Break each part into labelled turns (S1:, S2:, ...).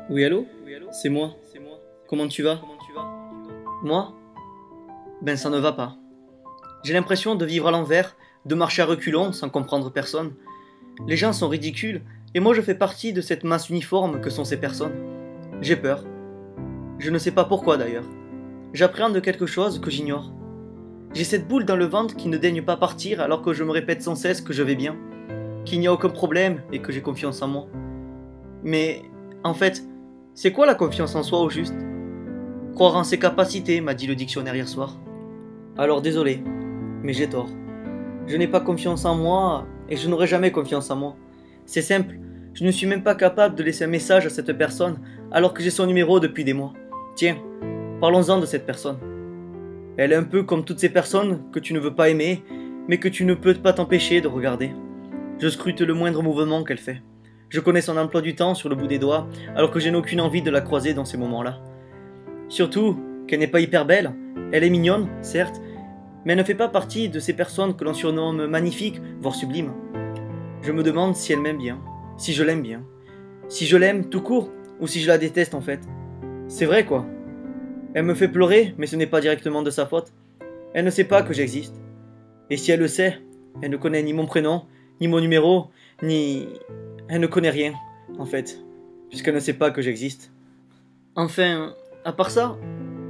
S1: Oui, allô? C'est moi. Comment tu vas? Moi? Ben, ça ne va pas. J'ai l'impression de vivre à l'envers, de marcher à reculons sans comprendre personne. Les gens sont ridicules, et moi je fais partie de cette masse uniforme que sont ces personnes. J'ai peur. Je ne sais pas pourquoi d'ailleurs. J'appréhende quelque chose que j'ignore. J'ai cette boule dans le ventre qui ne daigne pas partir alors que je me répète sans cesse que je vais bien, qu'il n'y a aucun problème et que j'ai confiance en moi. Mais, en fait, c'est quoi la confiance en soi au juste? Croire en ses capacités, m'a dit le dictionnaire hier soir. Alors désolé, mais j'ai tort. Je n'ai pas confiance en moi et je n'aurai jamais confiance en moi. C'est simple, je ne suis même pas capable de laisser un message à cette personne alors que j'ai son numéro depuis des mois. Tiens, parlons-en de cette personne. Elle est un peu comme toutes ces personnes que tu ne veux pas aimer, mais que tu ne peux pas t'empêcher de regarder. Je scrute le moindre mouvement qu'elle fait. Je connais son emploi du temps sur le bout des doigts, alors que je n'ai aucune envie de la croiser dans ces moments-là. Surtout qu'elle n'est pas hyper belle, elle est mignonne, certes, mais elle ne fait pas partie de ces personnes que l'on surnomme magnifiques, voire sublimes. Je me demande si elle m'aime bien, si je l'aime tout court, ou si je la déteste en fait. C'est vrai quoi. Elle me fait pleurer, mais ce n'est pas directement de sa faute. Elle ne sait pas que j'existe. Et si elle le sait, elle ne connaît ni mon prénom, ni mon numéro, ni... Elle ne connaît rien, en fait, puisqu'elle ne sait pas que j'existe. Enfin, à part ça,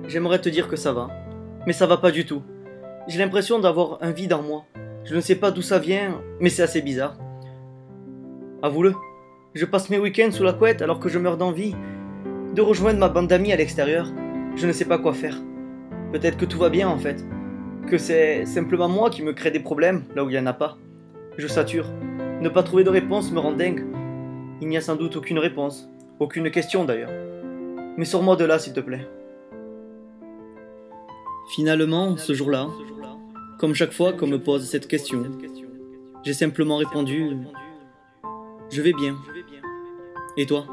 S1: j'aimerais te dire que ça va. Mais ça va pas du tout. J'ai l'impression d'avoir un vide en moi. Je ne sais pas d'où ça vient, mais c'est assez bizarre. Avoue-le. Je passe mes week-ends sous la couette alors que je meurs d'envie de rejoindre ma bande d'amis à l'extérieur. Je ne sais pas quoi faire. Peut-être que tout va bien en fait. Que c'est simplement moi qui me crée des problèmes là où il n'y en a pas. Je sature. Ne pas trouver de réponse me rend dingue. Il n'y a sans doute aucune réponse. Aucune question d'ailleurs. Mais sors-moi de là s'il te plaît. Finalement, ce jour-là, comme chaque fois qu'on me pose cette question, j'ai simplement répondu « Je vais bien. Et toi ?»